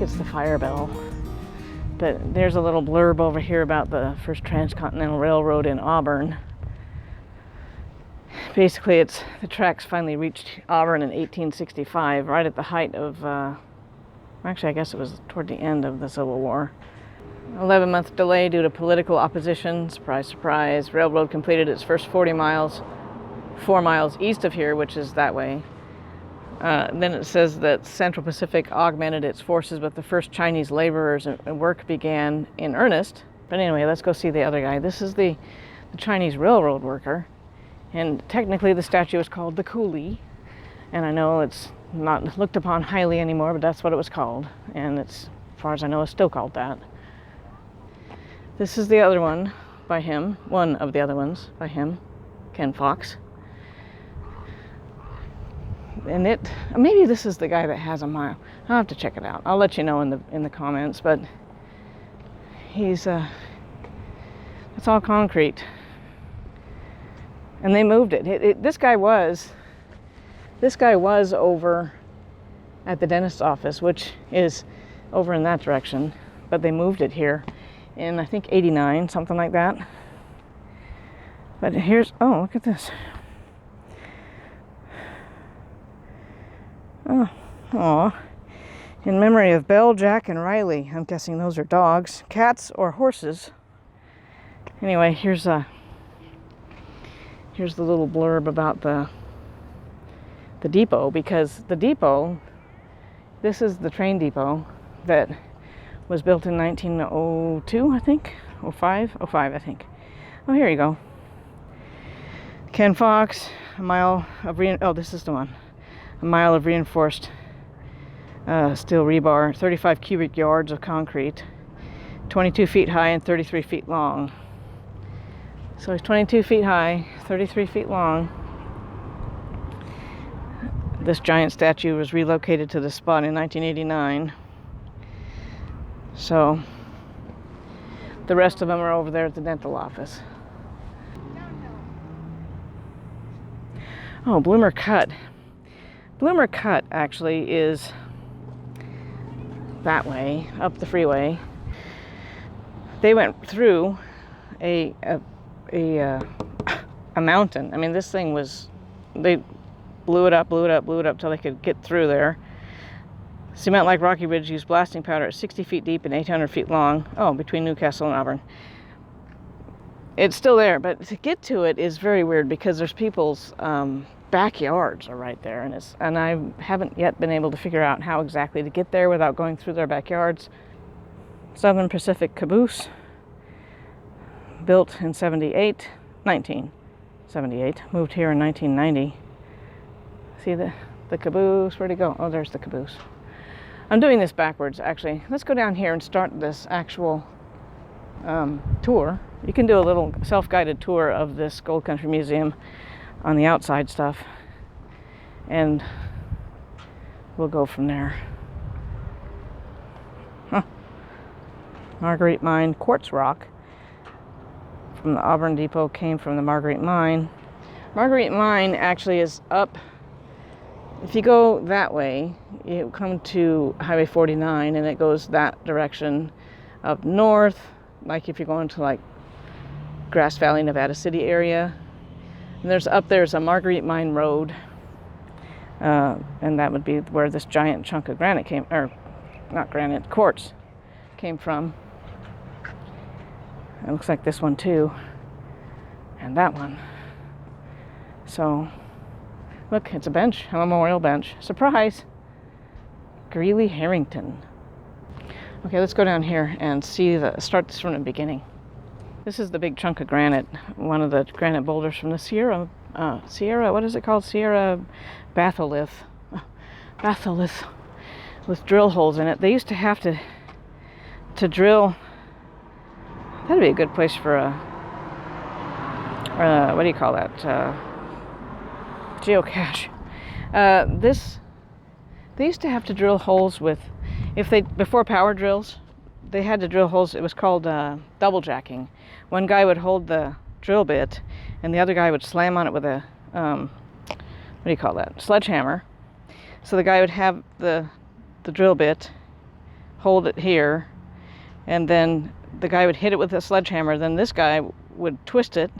think it's the fire bell. But there's a little blurb over here about the first transcontinental railroad in Auburn. Basically, the tracks finally reached Auburn in 1865, right at the height of, actually I guess it was toward the end of the Civil War. 11-month delay due to political opposition. Surprise, surprise. Railroad completed its first 40 miles, 4 miles east of here, which is that way. Then it says that Central Pacific augmented its forces with the first Chinese laborers, and work began in earnest. But anyway, let's go see the other guy. This is the Chinese railroad worker. And technically the statue is called the coolie. And I know it's not looked upon highly anymore, but that's what it was called. And it's, as far as I know, it's still called that. This is the other one by him, one of the other ones by him, Ken Fox. And maybe this is the guy that has a mile. I'll have to check it out. I'll let you know in the comments, but it's all concrete. And they moved it. This guy was over at the dentist's office, which is over in that direction, but they moved it here in, I think, 89, something like that. But here's, oh, look at this. Oh, aw. In memory of Belle, Jack, and Riley. I'm guessing those are dogs, cats, or horses. Anyway, here's the little blurb about the depot, because the depot, this is the train depot that was built in 1902, I think, 05, I think. Oh, here you go. Ken Fox, a mile of this is the one. A mile of reinforced steel rebar, 35 cubic yards of concrete, 22 feet high and 33 feet long. So it's 22 feet high, 33 feet long. This giant statue was relocated to the spot in 1989. So the rest of them are over there at the dental office. Oh, Bloomer Cut. Bloomer Cut actually is that way, up the freeway. They went through a mountain. I mean, this thing was, they blew it up till they could get through there. Cement like Rocky Ridge used blasting powder at 60 feet deep and 800 feet long. Oh, between Newcastle and Auburn. It's still there, but to get to it is very weird because there's people's backyards are right there, and I haven't yet been able to figure out how exactly to get there without going through their backyards. Southern Pacific caboose, built in 1978, moved here in 1990. See the caboose, where'd it go? Oh, there's the caboose. I'm doing this backwards, actually. Let's go down here and start this actual tour. You can do a little self-guided tour of this Gold Country Museum on the outside stuff, and we'll go from there. Marguerite Mine quartz rock from the Auburn Depot came from the Marguerite Mine. Marguerite Mine actually is up, if you go that way, you come to Highway 49 and it goes that direction up north, like if you're going to like Grass Valley, Nevada City area. And there's a Marguerite Mine Road, and that would be where this giant chunk of granite came, or not granite, quartz came from. It looks like this one too, and that one. So, look, it's a bench, a memorial bench. Surprise! Greeley Harrington. Okay, let's go down here and start this from the beginning. This is the big chunk of granite, one of the granite boulders from the Sierra, what is it called? Sierra batholith. Batholith with drill holes in it. They used to have to drill. That'd be a good place for a, what do you call that? Geocache. They used to have to drill holes with, before power drills, they had to drill holes. It was called double jacking. One guy would hold the drill bit, and the other guy would slam on it with a, what do you call that? Sledgehammer. So the guy would have the drill bit, hold it here, and then the guy would hit it with a sledgehammer. Then this guy would twist it,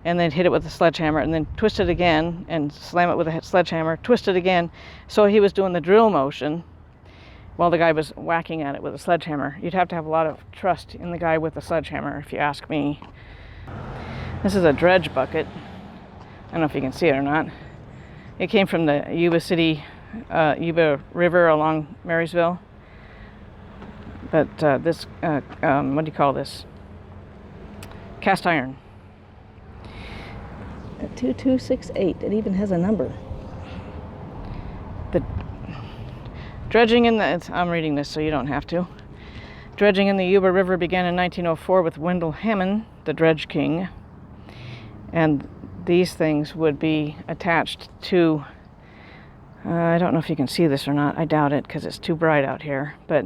and then hit it with a sledgehammer, and then twist it again, and slam it with a sledgehammer, twist it again. So he was doing the drill motion while the guy was whacking at it with a sledgehammer. You'd have to have a lot of trust in the guy with the sledgehammer, if you ask me. This is a dredge bucket. I don't know if you can see it or not. It came from the Yuba River along Marysville. But this, what do you call this? Cast iron. 2268. It even has a number. The dredging in the, I'm reading this so you don't have to. Dredging in the Yuba River began in 1904 with Wendell Hammond, the dredge king. And these things would be attached to, I don't know if you can see this or not. I doubt it because it's too bright out here. But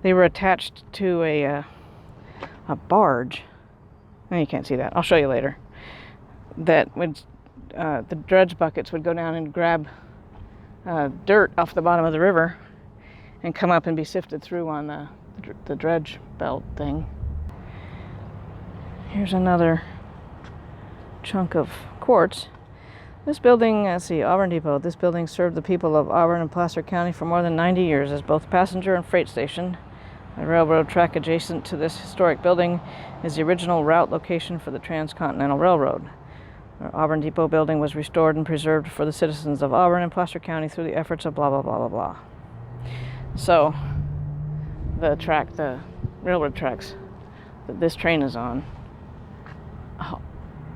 they were attached to a barge. Oh, you can't see that. I'll show you later. That would, the dredge buckets would go down and grab dirt off the bottom of the river and come up and be sifted through on the dredge belt thing. Here's another chunk of quartz. This building, let's see, Auburn Depot. This building served the people of Auburn and Placer County for more than 90 years as both passenger and freight station. A railroad track adjacent to this historic building is the original route location for the Transcontinental Railroad. The Auburn Depot building was restored and preserved for the citizens of Auburn and Placer County through the efforts of blah, blah, blah, blah, blah. So, the railroad tracks that this train is on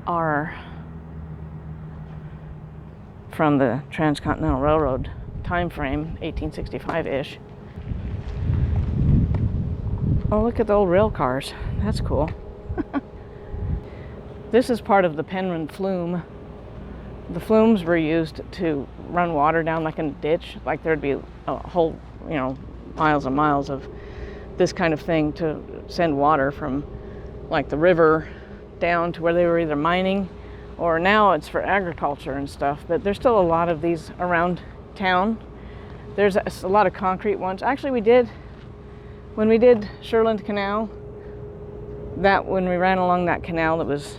are from the Transcontinental Railroad time frame, 1865-ish. Oh, look at the old rail cars. That's cool. This is part of the Penryn flume. The flumes were used to run water down like in a ditch. Like there'd be a whole, miles and miles of this kind of thing to send water from like the river down to where they were either mining, or now it's for agriculture and stuff. But there's still a lot of these around town. There's a lot of concrete ones. Actually, when we did Sherland Canal, when we ran along that canal, it was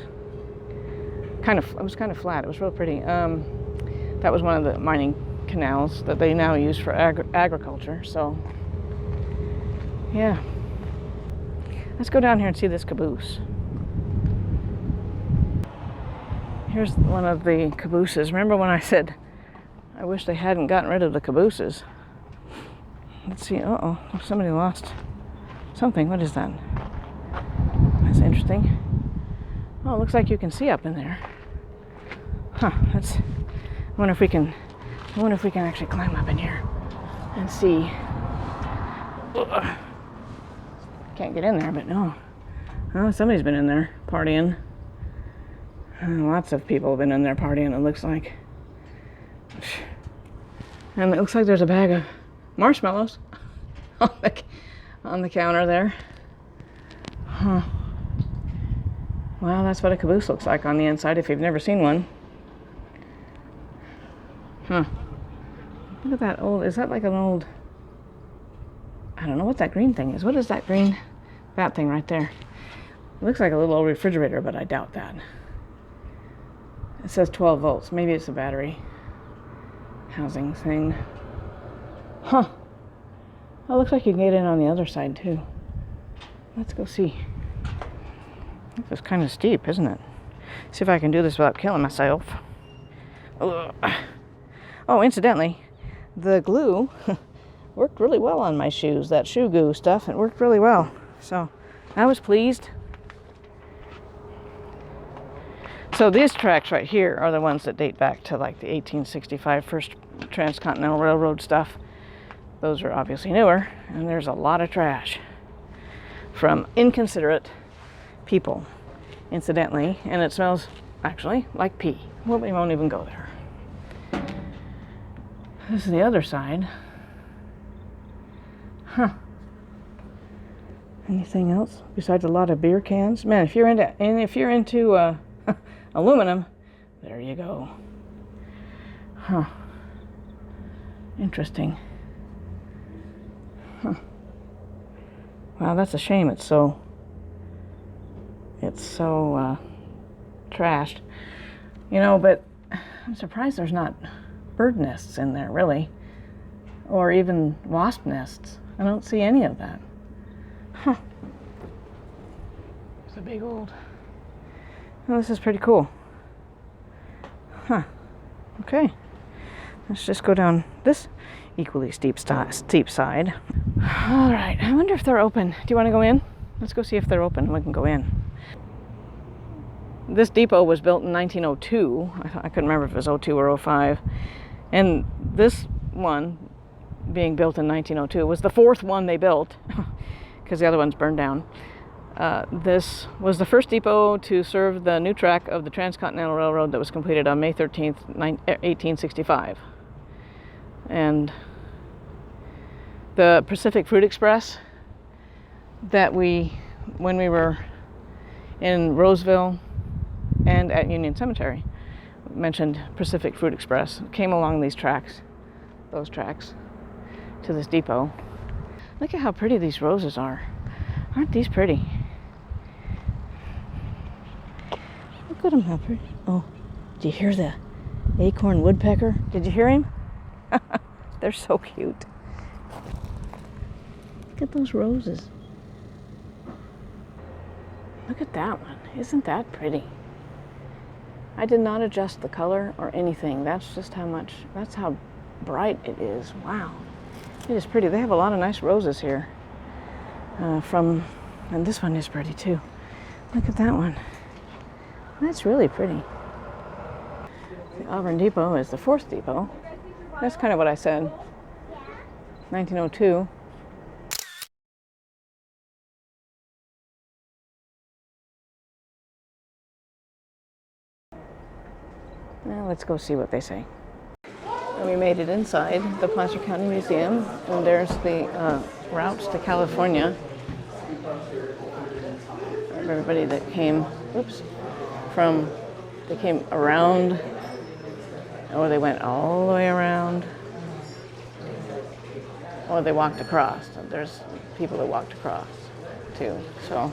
kind of flat. It was real pretty. That was one of the mining canals that they now use for agriculture. So, yeah. Let's go down here and see this caboose. Here's one of the cabooses. Remember when I said I wish they hadn't gotten rid of the cabooses? Let's see. Uh-oh. Somebody lost something. What is that? That's interesting. Oh, it looks like you can see up in there. Huh. I wonder if we can actually climb up in here and see. Ugh. Can't get in there, but no. Oh, somebody's been in there partying. Lots of people have been in there partying, it looks like. And it looks like there's a bag of marshmallows on the counter there. Huh. Wow, that's what a caboose looks like on the inside if you've never seen one. Huh. Look at that old, is that like an old, I don't know what that green thing is. What is that green, that thing right there? It looks like a little old refrigerator, but I doubt that. It says 12 volts. Maybe it's a battery housing thing. Huh. Oh, it looks like you can get in on the other side too. Let's go see. It's kind of steep, isn't it? See if I can do this without killing myself. Ugh. Oh, incidentally, the glue worked really well on my shoes. That shoe goo stuff, it worked really well. So I was pleased. So these tracks right here are the ones that date back to like the 1865 first Transcontinental Railroad stuff. Those are obviously newer, and there's a lot of trash from inconsiderate people, incidentally, and it smells actually like pee. Well, we won't even go there. This is the other side. Huh. Anything else besides a lot of beer cans? Man, if you're into aluminum, there you go. Huh. Interesting. Huh. Wow, that's a shame. It's so trashed. You know, but I'm surprised there's not bird nests in there, really. Or even wasp nests. I don't see any of that. Huh. It's a big old... Oh, this is pretty cool. Huh. Okay. Let's just go down this equally steep side. All right. I wonder if they're open. Do you want to go in? Let's go see if they're open. We can go in. This depot was built in 1902. I couldn't remember if it was 02 or 05. And this one, being built in 1902, was the fourth one they built because the other ones burned down. This was the first depot to serve the new track of the Transcontinental Railroad that was completed on May 13th, 1865. And the Pacific Fruit Express that when we were in Roseville and at Union Cemetery, mentioned Pacific Fruit Express, came along these tracks, those tracks, to this depot. Look at how pretty these roses are. Aren't these pretty? Look at them, how pretty. Oh, did you hear the acorn woodpecker? Did you hear him? They're so cute. Look at those roses. Look at that one. Isn't that pretty? I did not adjust the color or anything. That's just that's how bright it is. Wow. It is pretty. They have a lot of nice roses here. And this one is pretty too. Look at that one. That's really pretty. The Auburn Depot is the fourth depot. That's kind of what I said. 1902. Now let's go see what they say. And we made it inside the Placer County Museum, and there's the routes to California. Everybody that came, they came around, or they went all the way around, or they walked across. There's people that walked across too, so.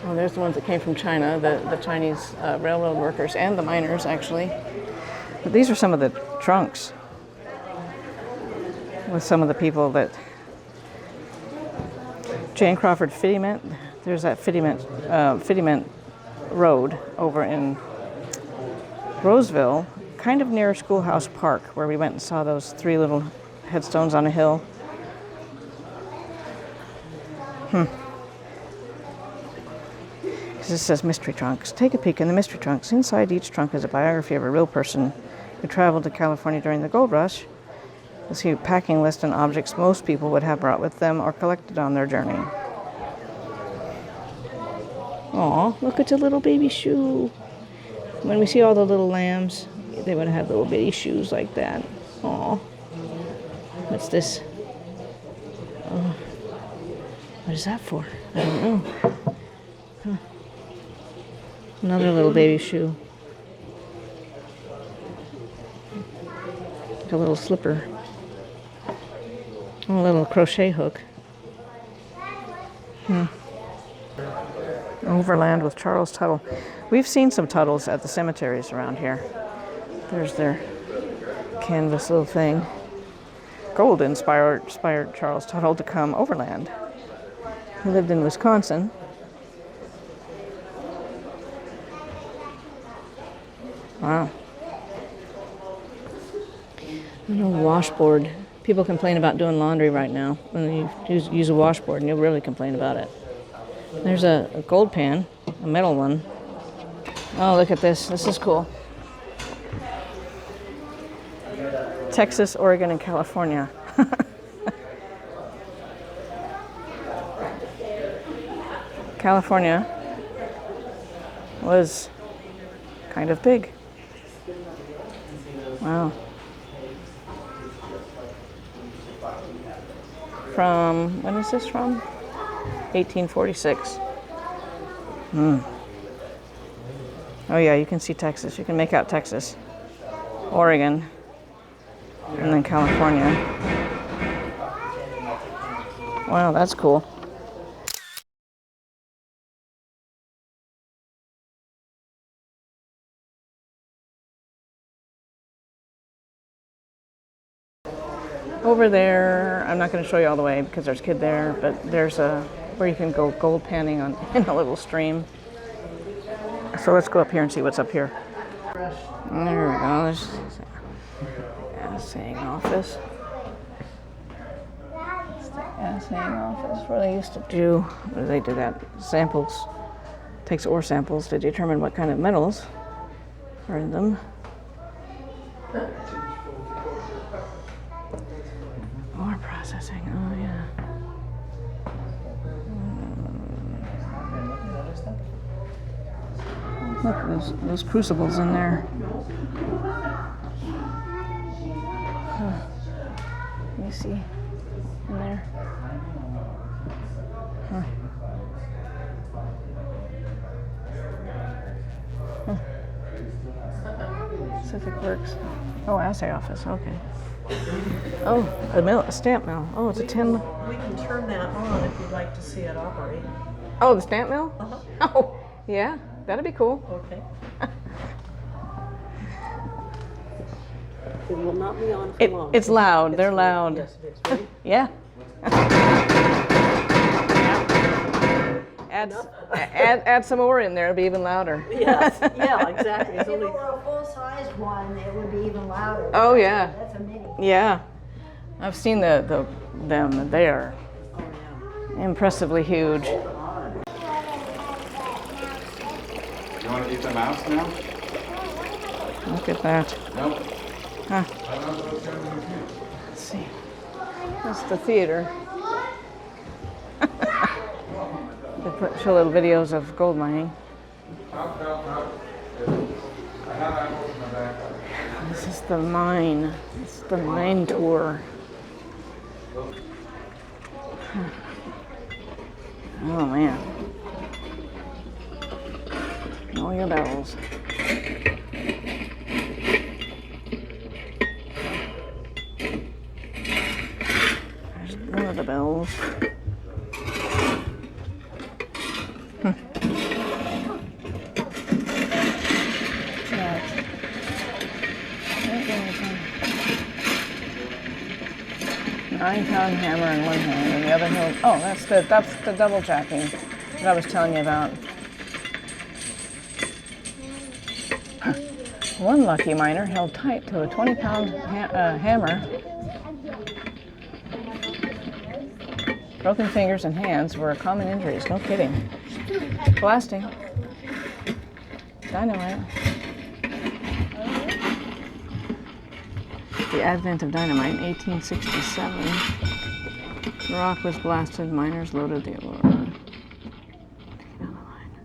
Well, there's the ones that came from China, the Chinese railroad workers and the miners, actually. But these are some of the trunks with some of the people that... Jane Crawford Fittyment, there's that Fittyment Road over in Roseville, kind of near Schoolhouse Park, where we went and saw those three little headstones on a hill. This says mystery trunks. Take a peek in the mystery trunks. Inside each trunk is a biography of a real person who traveled to California during the gold rush. You'll see a packing list and objects most people would have brought with them or collected on their journey. Aw, look at the little baby shoe. When we see all the little lambs, they would have little bitty shoes like that. Aw. What's this? Oh. What is that for? I don't know. Huh. Another little baby shoe. Like a little slipper. Oh, a little crochet hook. Overland with Charles Tuttle. We've seen some Tuttles at the cemeteries around here. There's their canvas little thing. Gold inspired Charles Tuttle to come overland. He lived in Wisconsin. Wow. No washboard. People complain about doing laundry right now. When you use a washboard, and you'll really complain about it. There's a gold pan, a metal one. Oh, look at this. This is cool. Texas, Oregon, and California. California was kind of big. Wow. From, when is this from? 1846. Oh yeah, you can see Texas. You can make out Texas. Oregon. and then California. Wow, that's cool. Over there, I'm not going to show you all the way because there's a kid there, but there's a where you can go gold panning on in a little stream. So let's go up here and see what's up here. There we go. There's assaying office. It's the assaying office where they used to do, where they do that, samples, takes ore samples to determine what kind of metals are in them. Ore processing, oh yeah. Look, those crucibles in there. Let me see in there. Huh. Huh. Pacific Works. Oh, assay office. Okay. Oh, a mill, a stamp mill. Oh, it's a tin. We can turn that on if you'd like to see it operate. Oh, the stamp mill? Uh-huh. Oh, yeah. That'd be cool. Okay. It will not be on for long. It's loud. They're loud. Yes, it is. Ready? Yeah. Add some ore in there, it'll be even louder. Yes, yeah, exactly. If it were a full-size one, it would be even louder. Oh yeah. That's a mini. Yeah. I've seen them. They are impressively huge. You want to eat the mouse now? Look at that. Nope. Huh. Let's see. That's the theater. They show little videos of gold mining. This is the mine. It's the mine tour. Oh man. Know your bells. There's one of the bells. Nine-pound hammer in one hand, and the other hand. Oh, that's the double jacking that I was telling you about. One lucky miner held tight to a 20-pound hammer. Broken fingers and hands were common injuries. No kidding. Blasting. Dynamite. The advent of dynamite in 1867. The rock was blasted, miners loaded the ore.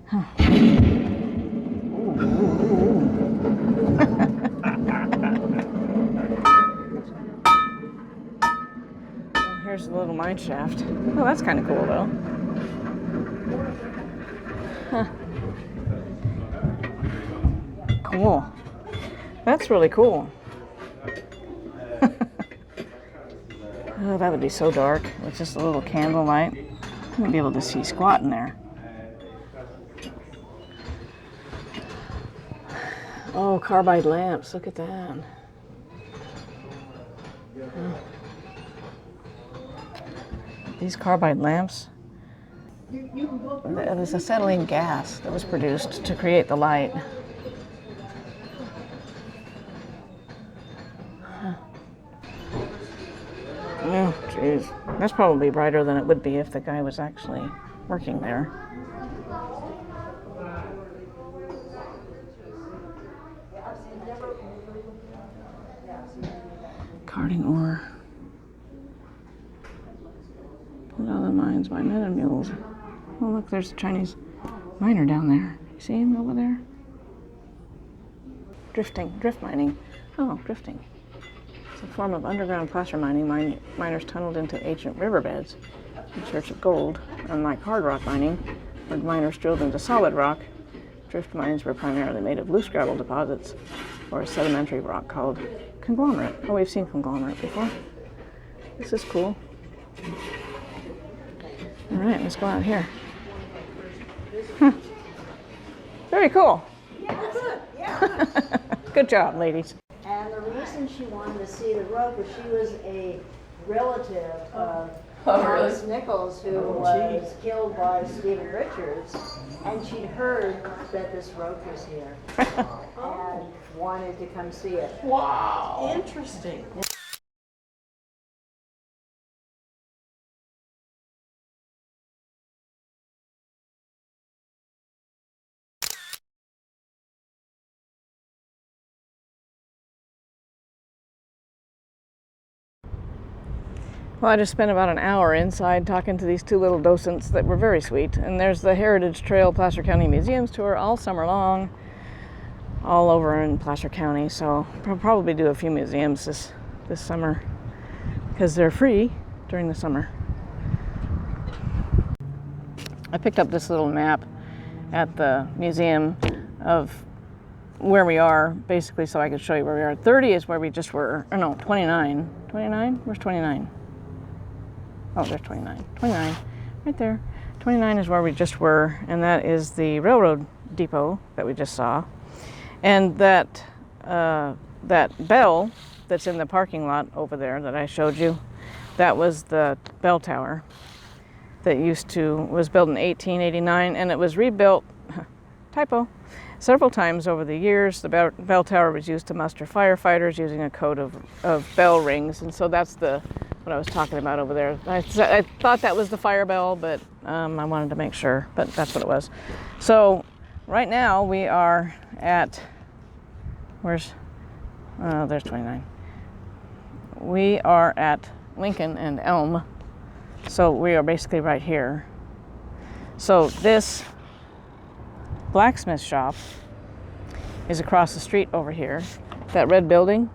Huh. Oh, here's the little mine shaft. Oh, that's kind of cool, though. Huh. Cool. That's really cool. Oh, that would be so dark with just a little candle light. You wouldn't be able to see squat in there. Oh, carbide lamps. Look at that. These carbide lamps, it was acetylene gas that was produced to create the light. Oh, jeez. That's probably brighter than it would be if the guy was actually working there. Carting ore. Pulled out of the mines by men and mules. Oh, look, there's a Chinese miner down there. You see him over there? Drift mining. Oh, drifting. It's a form of underground placer mining. Miners tunneled into ancient riverbeds in search of gold. Unlike hard rock mining, where miners drilled into solid rock, drift mines were primarily made of loose gravel deposits or a sedimentary rock called conglomerate. Oh, we've seen conglomerate before. This is cool. All right, let's go out here. Huh. Very cool. Yes, yeah. Good job, ladies. And the reason she wanted to see the road was she was a relative of Thomas Nichols, who was killed by Stephen Richards, and she'd heard that this road was here and wanted to come see it. Wow. Interesting. Well, I just spent about an hour inside talking to these two little docents that were very sweet. And there's the Heritage Trail Placer County Museums tour all summer long, all over in Placer County. So I'll probably do a few museums this summer because they're free during the summer. I picked up this little map at the museum of where we are, basically, so I could show you where we are. 30 is where we just were, or no, 29. 29? Where's 29? Oh, there's 29. 29, right there. 29 is where we just were, and that is the railroad depot that we just saw. And that bell that's in the parking lot over there that I showed you, that was the bell tower that was built in 1889, and it was rebuilt, typo, several times over the years. The bell tower was used to muster firefighters using a code of bell rings, and so that's what I was talking about over there. I thought that was the fire bell, but I wanted to make sure, but that's what it was. So right now we are at, there's 29. We are at Lincoln and Elm, so we are basically right here. So this blacksmith shop is across the street over here. That red building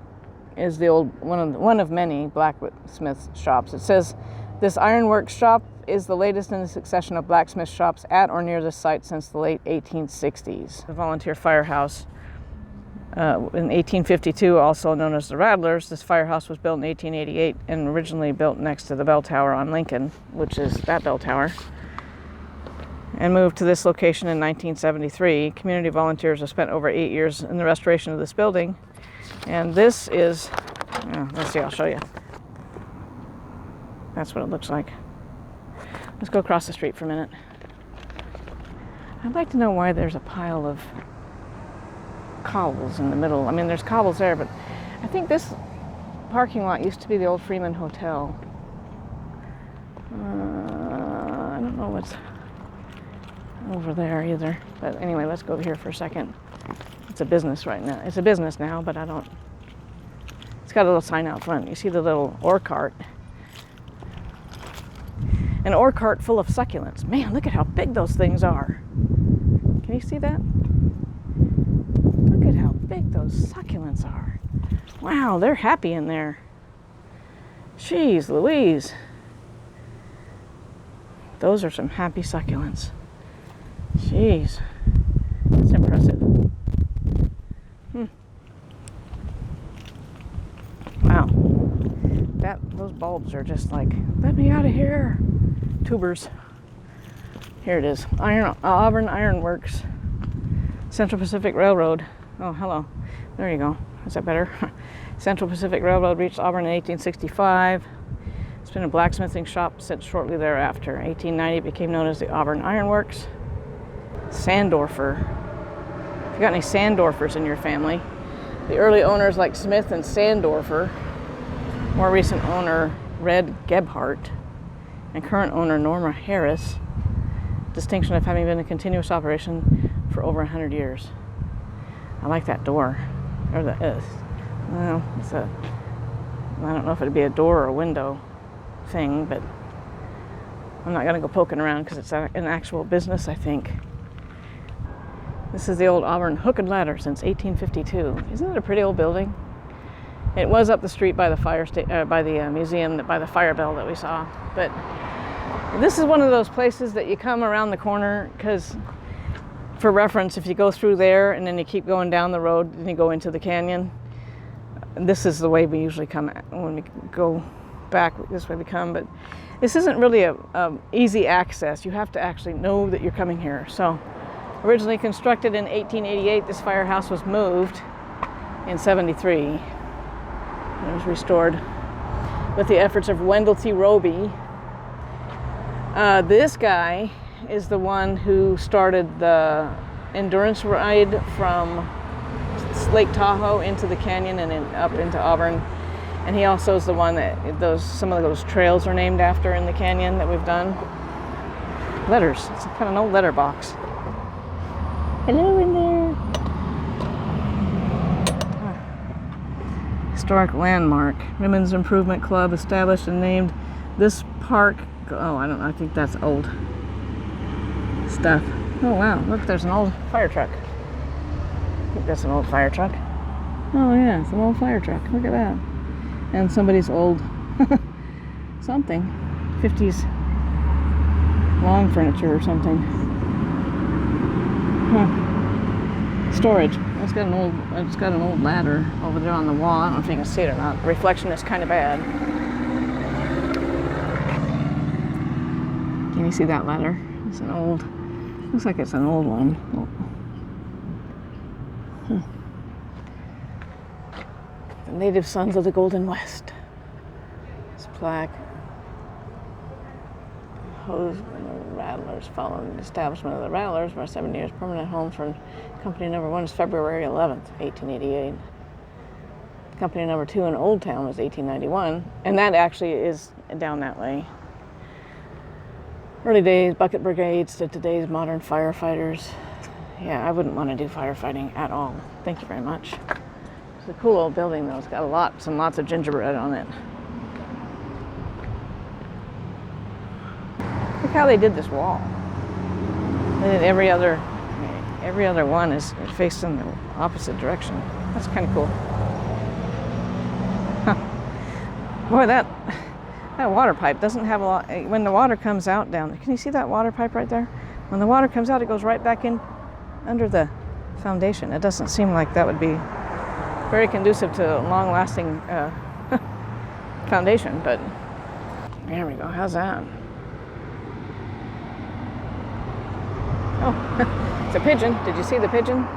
is the old one of many blacksmith shops. It says this ironworks shop is the latest in a succession of blacksmith shops at or near this site since the late 1860s. The volunteer firehouse in 1852, also known as the Rattlers. This firehouse was built in 1888 and originally built next to the bell tower on Lincoln, which is that bell tower, and moved to this location in 1973. Community volunteers have spent over 8 years in the restoration of this building. And this is, let's see, I'll show you. That's what it looks like. Let's go across the street for a minute. I'd like to know why there's a pile of cobbles in the middle. I mean, there's cobbles there, but I think this parking lot used to be the old Freeman Hotel. I don't know what's over there either. But anyway, let's go over here for a second. It's a business right now. It's a business now, but it's got a little sign out front. You see the little ore cart. An ore cart full of succulents. Man, look at how big those things are. Can you see that? Look at how big those succulents are. Wow, they're happy in there. Jeez Louise. Those are some happy succulents. Jeez. That's impressive. Wow. Those bulbs are just like, let me out of here. Tubers. Here it is. Auburn Iron Works. Central Pacific Railroad. Oh, hello. There you go. Is that better? Central Pacific Railroad reached Auburn in 1865. It's been a blacksmithing shop since shortly thereafter. 1890 it became known as the Auburn Iron Works. Sandorfer. If you got any Sandorfers in your family, the early owners like Smith and Sandorfer, more recent owner Red Gebhardt, and current owner Norma Harris, distinction of having been a continuous operation for over 100 years. I like that door. Or well, I don't know if it'd be a door or a window thing, but I'm not gonna go poking around because it's an actual business, I think. This is the old Auburn Hook and Ladder since 1852. Isn't it a pretty old building? It was up the street by the museum, by the fire bell that we saw. But this is one of those places that you come around the corner because, for reference, if you go through there and then you keep going down the road and you go into the canyon, this is the way we usually come when we go back. This way we come, but this isn't really a easy access. You have to actually know that you're coming here. So, originally constructed in 1888, this firehouse was moved in 73. It was restored with the efforts of Wendell T. Roby. This guy is the one who started the endurance ride from Lake Tahoe into the canyon and then up into Auburn. And he also is the one that some of those trails are named after in the canyon that we've done. Letters. It's kind of an old letter box. Hello in there. Historic landmark. Women's Improvement Club established and named this park. Oh, I don't know. I think that's old stuff. Oh, wow. Look, there's an old fire truck. I think that's an old fire truck. Oh, yeah. It's an old fire truck. Look at that. And somebody's old something. 50s lawn furniture or something. Huh. Storage. It's got an old ladder over there on the wall. I don't know if you can see it or not. The reflection is kind of bad. Can you see that ladder? It's an old, looks like it's an old one. Huh. The native sons of the Golden West. This plaque. Hose and the Rattlers. Following the establishment of the Rattlers for 7 years, permanent homes for company number 1 is February 11th, 1888. Company number 2 in Old Town was 1891, and that actually is down that way. Early days bucket brigades to today's modern firefighters. Yeah, I wouldn't want to do firefighting at all. Thank you very much. It's a cool old building though. It's got lots of gingerbread on it. Look how they did this wall. And every other one is faced in the opposite direction. That's kind of cool. Huh. Boy, that water pipe doesn't have a lot. When the water comes out down there, can you see that water pipe right there? When the water comes out, it goes right back in under the foundation. It doesn't seem like that would be very conducive to long-lasting foundation, but there we go. How's that? Oh, it's a pigeon. Did you see the pigeon?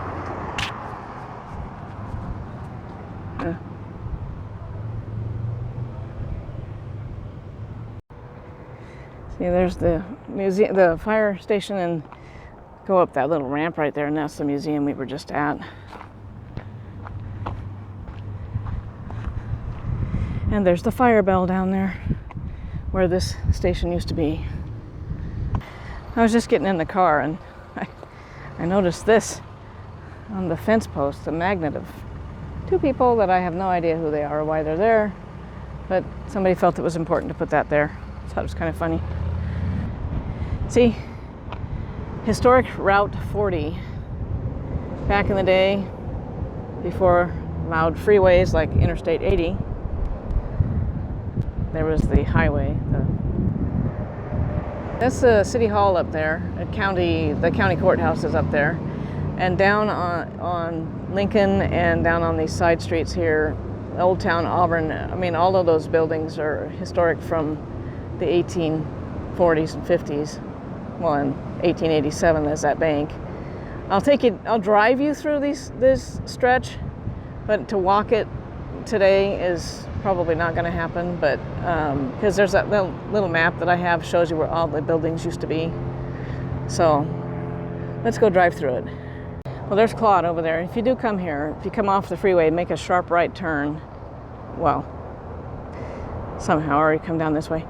See, there's the museum, the fire station, and go up that little ramp right there, and that's the museum we were just at. And there's the fire bell down there, where this station used to be. I was just getting in the car, and I noticed this on the fence post, the magnet of 2 people that I have no idea who they are or why they're there, but somebody felt it was important to put that there. I thought it was kind of funny. See, historic Route 40. Back in the day, before loud freeways like Interstate 80, there was the highway. That's the city hall up there. The county courthouse is up there. And down on Lincoln and down on these side streets here, Old Town, Auburn, I mean, all of those buildings are historic from the 1840s and 50s. Well, in 1887, there's that bank. I'll drive you through this stretch, but to walk it today is probably not going to happen, but because there's that little map that I have shows you where all the buildings used to be. So let's go drive through it. Well, there's Claude over there. If you do come here, if you come off the freeway, make a sharp right turn, well, somehow, or you come down this way,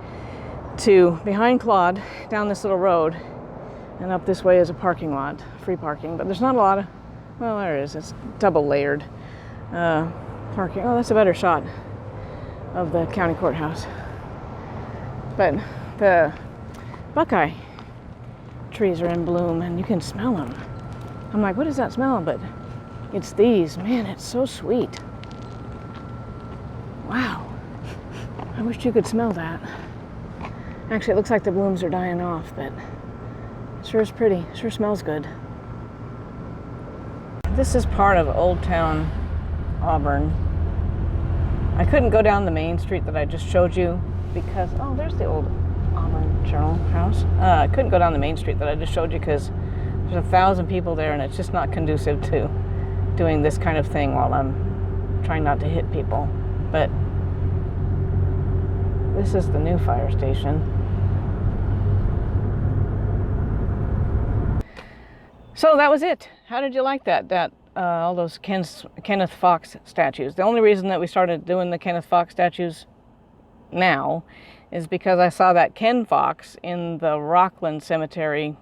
to behind Claude, down this little road, and up this way is a parking lot, free parking, but there's not a lot of, well, there is, it's double layered parking. Oh, that's a better shot of the county courthouse. But the buckeye trees are in bloom and you can smell them. I'm like, what is that smell? But it's these. Man, it's so sweet. Wow. I wish you could smell that. Actually, it looks like the blooms are dying off, but it sure is pretty. It sure smells good. This is part of Old Town, Auburn. I couldn't go down the main street that I just showed you because, oh, there's the old Auburn Journal house. I couldn't go down the main street that I just showed you because there's 1,000 people there and it's just not conducive to doing this kind of thing while I'm trying not to hit people. But this is the new fire station. So that was it. How did you like that? All those Kenneth Fox statues. The only reason that we started doing the Kenneth Fox statues now is because I saw that Ken Fox in the Rockland Cemetery,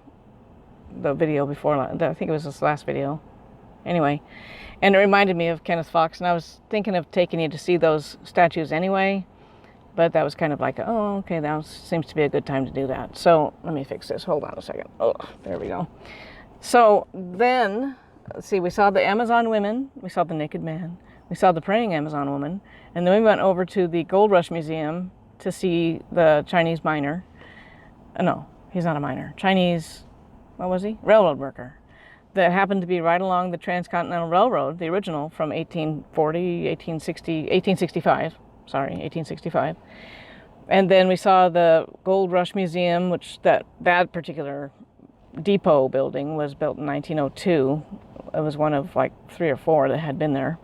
the video before, I think it was this last video. Anyway, and it reminded me of Kenneth Fox, and I was thinking of taking you to see those statues anyway, but that was kind of like, oh, okay, that seems to be a good time to do that. So let me fix this. Hold on a second. Oh, there we go. So then, let's see, we saw the Amazon women, we saw the naked man, we saw the praying Amazon woman, and then we went over to the Gold Rush Museum to see the Chinese miner. No, he's not a miner. Chinese, what was he? Railroad worker. That happened to be right along the Transcontinental Railroad, the original from 1865. And then we saw the Gold Rush Museum, which that particular depot building was built in 1902. It was one of like 3 or 4 that had been there.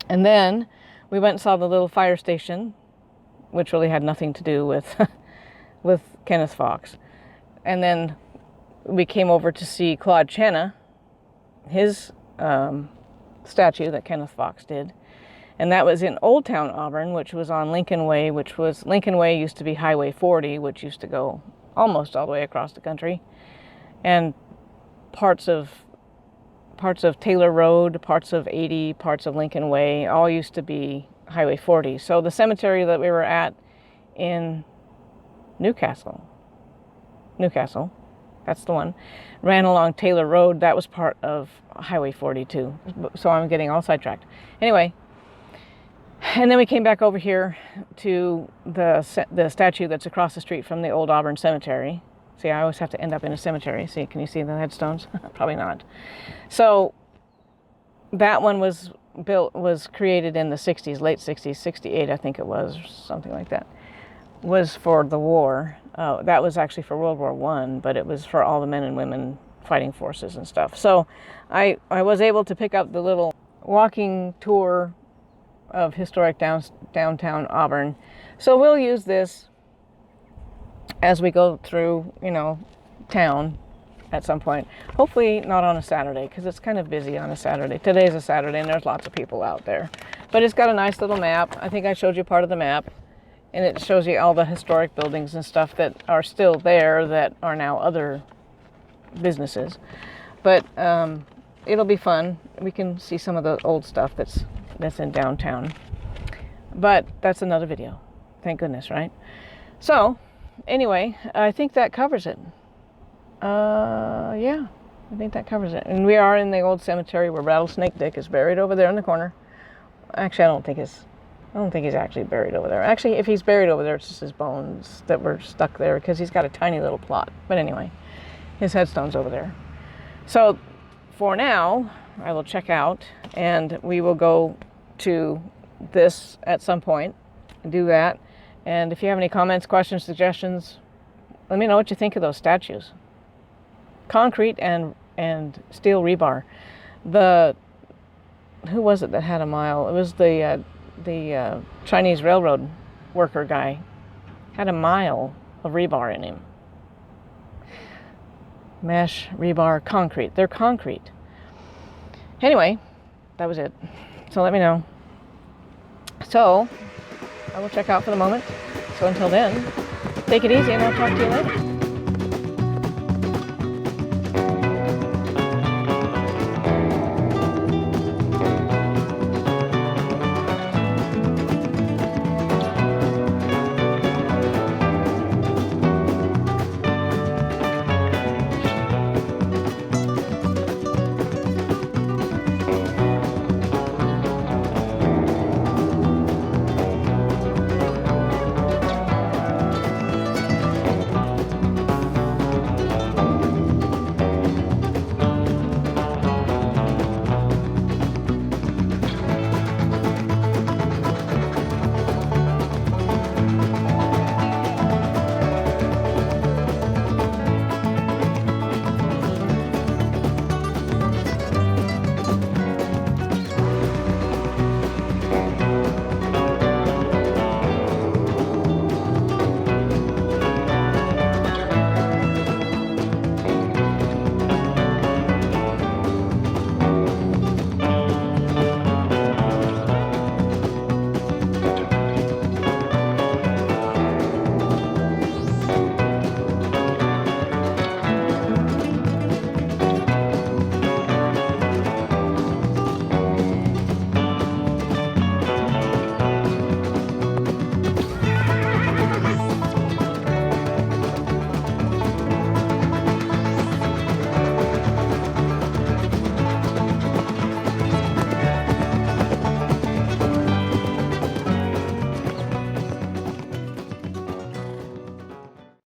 And then we went and saw the little fire station, which really had nothing to do with with Kenneth Fox. And then we came over to see Claude Channa, his statue that Kenneth Fox did. And that was in Old Town Auburn, which was on Lincoln Way, Lincoln Way used to be Highway 40, which used to go almost all the way across the country. And parts of Taylor Road, parts of 80, parts of Lincoln Way, all used to be Highway 40. So the cemetery that we were at in Newcastle, that's the one, ran along Taylor Road. That was part of Highway 42. So I'm getting all sidetracked. Anyway, and then we came back over here to the statue that's across the street from the old Auburn Cemetery. See, I always have to end up in a cemetery. See, can you see the headstones? Probably not. So that one was created in the 60s, late 60s, 68 I think it was, or something like that. Was for the war. That was actually for World War I, but it was for all the men and women fighting forces and stuff. So I was able to pick up the little walking tour of historic downtown Auburn. So we'll use this as we go through, town at some point. Hopefully not on a Saturday, because it's kind of busy on a Saturday. Today's a Saturday and there's lots of people out there. But it's got a nice little map. I think I showed you part of the map. And it shows you all the historic buildings and stuff that are still there that are now other businesses. But it'll be fun. We can see some of the old stuff that's in downtown. But that's another video. Thank goodness, right? So, anyway, I think that covers it. Yeah, I think that covers it. And we are in the old cemetery where Rattlesnake Dick is buried over there in the corner. Actually, I don't think he's actually buried over there. Actually, if he's buried over there, it's just his bones that were stuck there because he's got a tiny little plot. But anyway, his headstone's over there. So for now, I will check out and we will go to this at some point and do that. And if you have any comments, questions, suggestions, let me know what you think of those statues. Concrete and steel rebar. Who was it that had a mile? It was the Chinese railroad worker guy. Had a mile of rebar in him. Mesh, rebar, concrete. They're concrete. Anyway, that was it. So let me know. So I will check out for the moment. So until then, take it easy and I'll talk to you later.